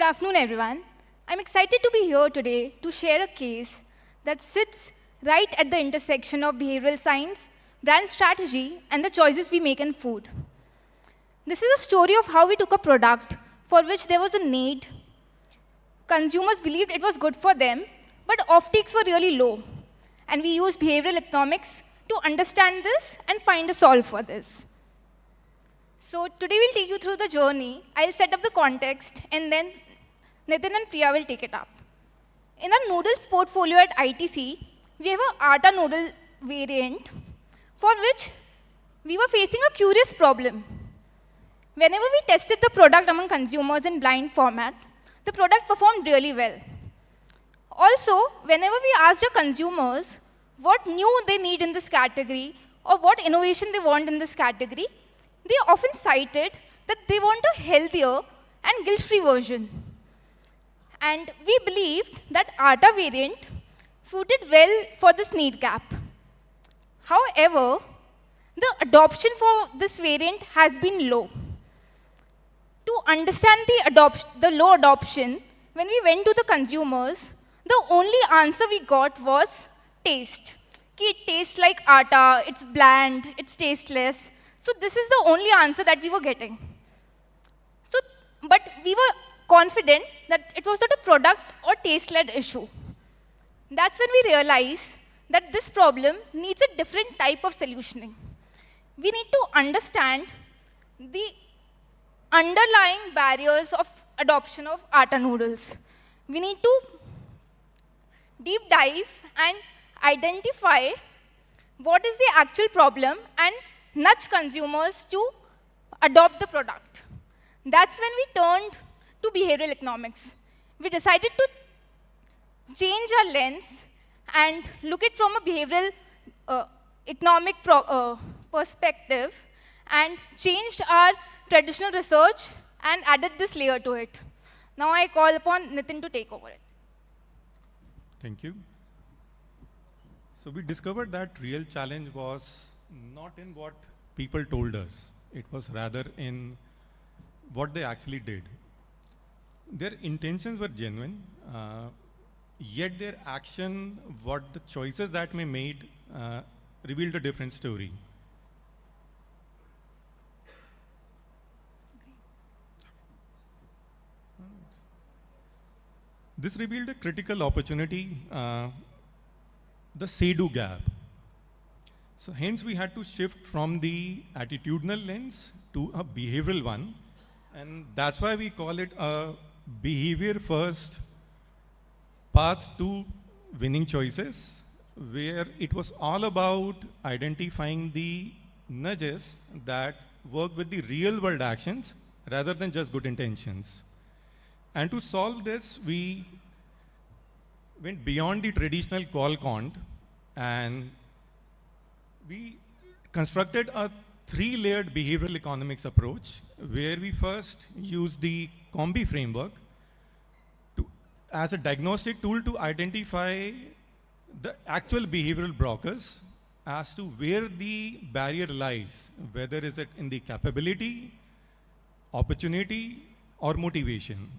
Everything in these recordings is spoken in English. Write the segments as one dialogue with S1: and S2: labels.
S1: afternoon, everyone. I'm excited to be here today to share a case that sits right at the intersection of behavioral science, brand strategy, and the choices we make in food. This is a story of how we took a product for which there was a need. Consumers believed it was good for them, but offtakes were really low. And we used behavioral economics to understand this and find a solve for this. So today we'll take you through the journey. I'll set up the context, and then Nitin and Priya will take it up. In our noodles portfolio at ITC, we have an atta noodle variant for which we were facing a curious problem. Whenever we tested the product among consumers in blind format, the product performed really well. Also, whenever we asked our consumers what new they need in this category or what innovation they want in this category, they often cited that they want a healthier and guilt-free version. And we believed that atta variant suited well for this need gap. However, the adoption for this variant has been low. To understand the low adoption, when we went to the consumers, the only answer we got was taste. It tastes like atta, it's bland, it's tasteless. So this is the only answer that we were getting. But we were confident that it was not a product or taste-led issue. That's when we realized that this problem needs a different type of solutioning. We need to understand the underlying barriers of adoption of atta noodles. We need to deep dive and identify what is the actual problem and nudge consumers to adopt the product. That's when we turned to behavioral economics. We decided to change our lens and look it from a behavioral economic perspective and changed our traditional research and added this layer to it. Now I call upon Nitin to take over it.
S2: Thank you. So we discovered that real challenge was not in what people told us. It was rather in what they actually did. Their intentions were genuine, yet their action, what the choices that they made, revealed a different story. This revealed a critical opportunity, the say-do gap. So hence we had to shift from the attitudinal lens to a behavioral one. And that's why we call it a behavior-first path to winning choices, where it was all about identifying the nudges that work with the real-world actions rather than just good intentions. And to solve this, we went beyond the traditional call count, and we constructed a three-layered behavioral economics approach, where we first used the COMBI framework as a diagnostic tool to identify the actual behavioral blockers as to where the barrier lies, whether is it in the capability, opportunity, or motivation.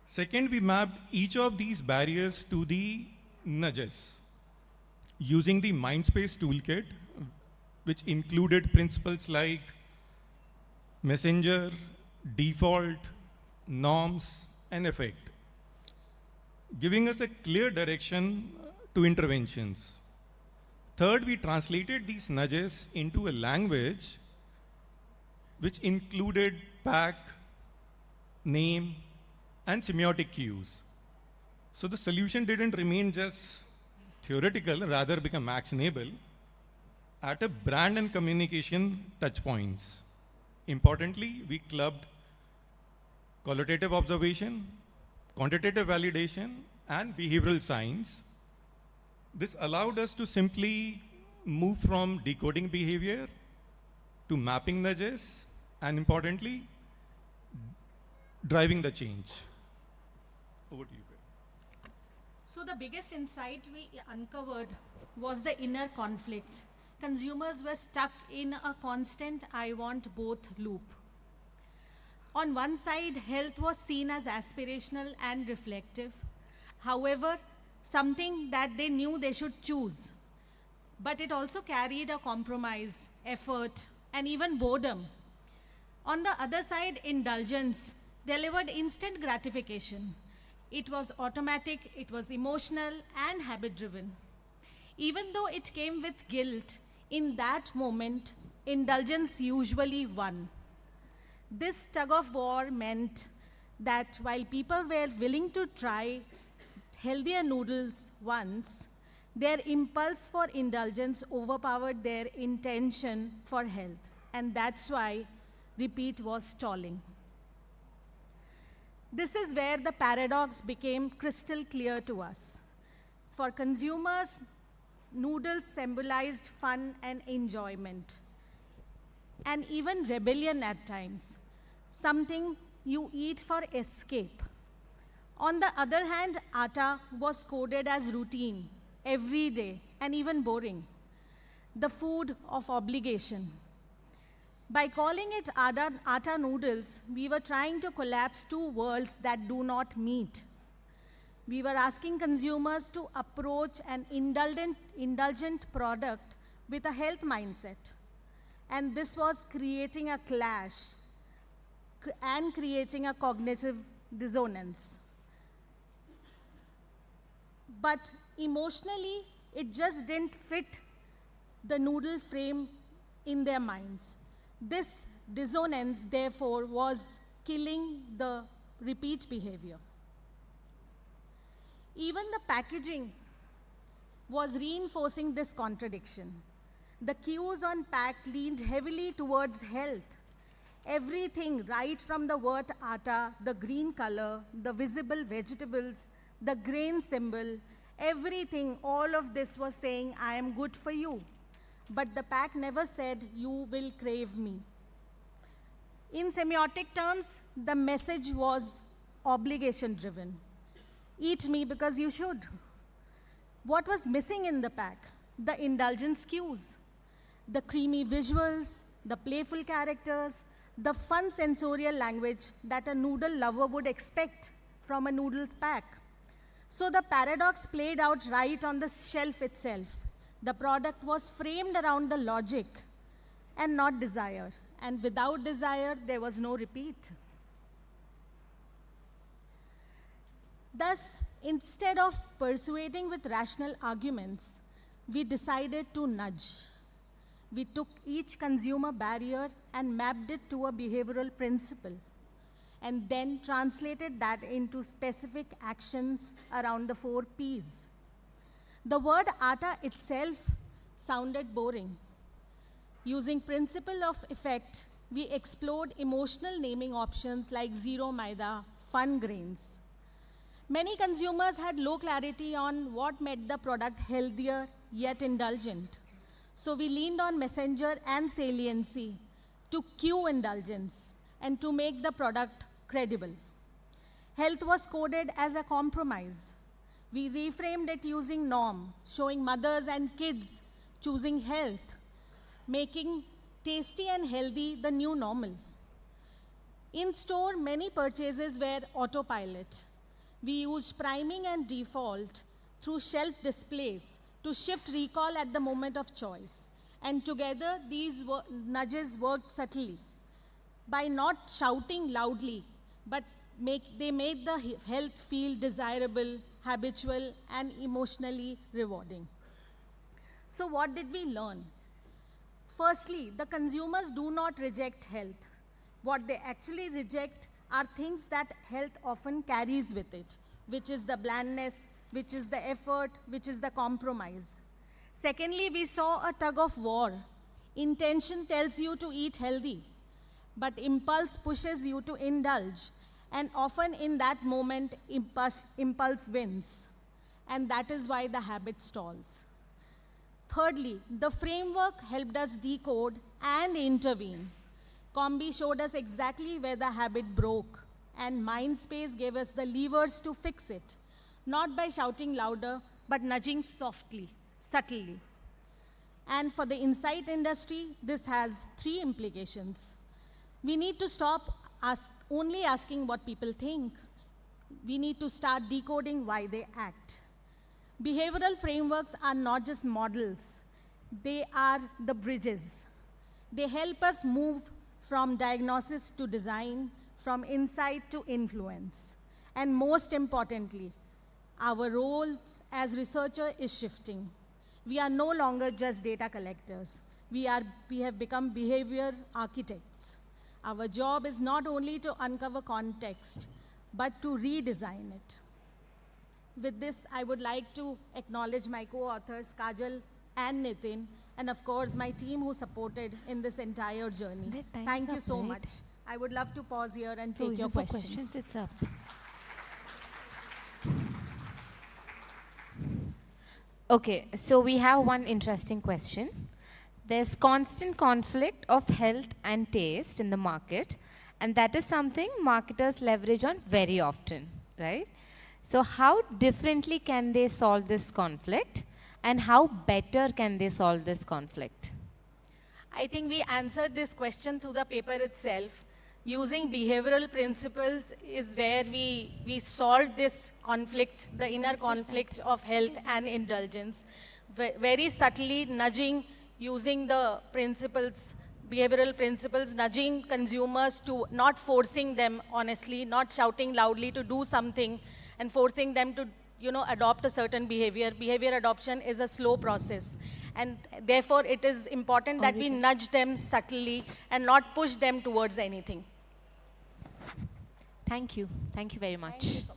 S2: Second, we mapped each of these barriers to the nudges using the Mindspace toolkit, which included principles like messenger, default, norms, and effect, giving us a clear direction to interventions. Third, we translated these nudges into a language which included pack, name, and semiotic cues. So the solution didn't remain just theoretical, rather become actionable at a brand and communication touchpoints. Importantly, we clubbed qualitative observation, quantitative validation, and behavioral science. This allowed us to simply move from decoding behavior to mapping nudges, and importantly, driving the change. Over to you, Priya.
S3: So the biggest insight we uncovered was the inner conflict. Consumers were stuck in a constant I want both loop. On one side, health was seen as aspirational and reflective. However, something that they knew they should choose. But it also carried a compromise, effort, and even boredom. On the other side, indulgence delivered instant gratification. It was automatic, it was emotional, and habit driven. Even though it came with guilt, in that moment, indulgence usually won. This tug of war meant that while people were willing to try healthier noodles once, their impulse for indulgence overpowered their intention for health. And that's why repeat was stalling. This is where the paradox became crystal clear to us. For consumers, noodles symbolized fun and enjoyment, and even rebellion at times, something you eat for escape. On the other hand, atta was coded as routine, everyday, and even boring, the food of obligation. By calling it atta noodles, we were trying to collapse two worlds that do not meet. We were asking consumers to approach an indulgent product with a health mindset. And this was creating a clash and creating a cognitive dissonance. But emotionally, it just didn't fit the noodle frame in their minds. This dissonance, therefore, was killing the repeat behavior. Even the packaging was reinforcing this contradiction. The cues on pack leaned heavily towards health. Everything, right from the word atta, the green color, the visible vegetables, the grain symbol, everything, all of this was saying, I am good for you. But the pack never said, you will crave me. In semiotic terms, the message was obligation driven. Eat me because you should. What was missing in the pack? The indulgence cues, the creamy visuals, the playful characters, the fun sensorial language that a noodle lover would expect from a noodles pack. So the paradox played out right on the shelf itself. The product was framed around the logic and not desire. And without desire, there was no repeat. Thus, instead of persuading with rational arguments, we decided to nudge. We took each consumer barrier and mapped it to a behavioral principle, and then translated that into specific actions around the 4 Ps. The word atta itself sounded boring. Using principle of effect, we explored emotional naming options like zero maida, fun grains. Many consumers had low clarity on what made the product healthier yet indulgent. So we leaned on messenger and saliency to cue indulgence and to make the product credible. Health was coded as a compromise. We reframed it using norm, showing mothers and kids choosing health, making tasty and healthy the new normal. In store, many purchases were autopilot. We used priming and default through shelf displays to shift recall at the moment of choice. And together, these nudges worked subtly. By not shouting loudly, but they made the health feel desirable, habitual, and emotionally rewarding. So what did we learn? Firstly, the consumers do not reject health. What they actually reject are things that health often carries with it, which is the blandness, which is the effort, which is the compromise. Secondly, we saw a tug of war. Intention tells you to eat healthy, but impulse pushes you to indulge. And often in that moment, impulse wins. And that is why the habit stalls. Thirdly, the framework helped us decode and intervene. Combi showed us exactly where the habit broke, and Mindspace gave us the levers to fix it, not by shouting louder, but nudging softly, subtly. And for the insight industry, this has 3 implications. We need to stop only asking what people think. We need to start decoding why they act. Behavioral frameworks are not just models, they are the bridges. They help us move from diagnosis to design, from insight to influence. And most importantly, our roles as researcher is shifting. We are no longer just data collectors. We have become behavior architects. Our job is not only to uncover context, but to redesign it. With this, I would like to acknowledge my co-authors, Kajal and Nitin, and of course, my team who supported in this entire journey.
S4: Their time's
S3: Thank you
S4: up,
S3: so
S4: right?
S3: much. I would love to pause here and
S4: So
S3: take your
S4: for
S3: questions.
S4: it's up. Okay, so we have one interesting question. There's constant conflict of health and taste in the market, and that is something marketers leverage on very often, right? So how differently can they solve this conflict, and how better can they solve this conflict?
S3: I think we answered this question through the paper itself. Using behavioral principles is where we solved this conflict, the inner conflict of health and indulgence, very subtly nudging, using the principles, behavioral principles, nudging consumers to not forcing them, honestly, not shouting loudly to do something and forcing them to adopt a certain behavior. Behavior adoption is a slow process. And therefore, it is important that we nudge them subtly and not push them towards anything.
S4: Thank you. Thank you very much.
S3: Thank you so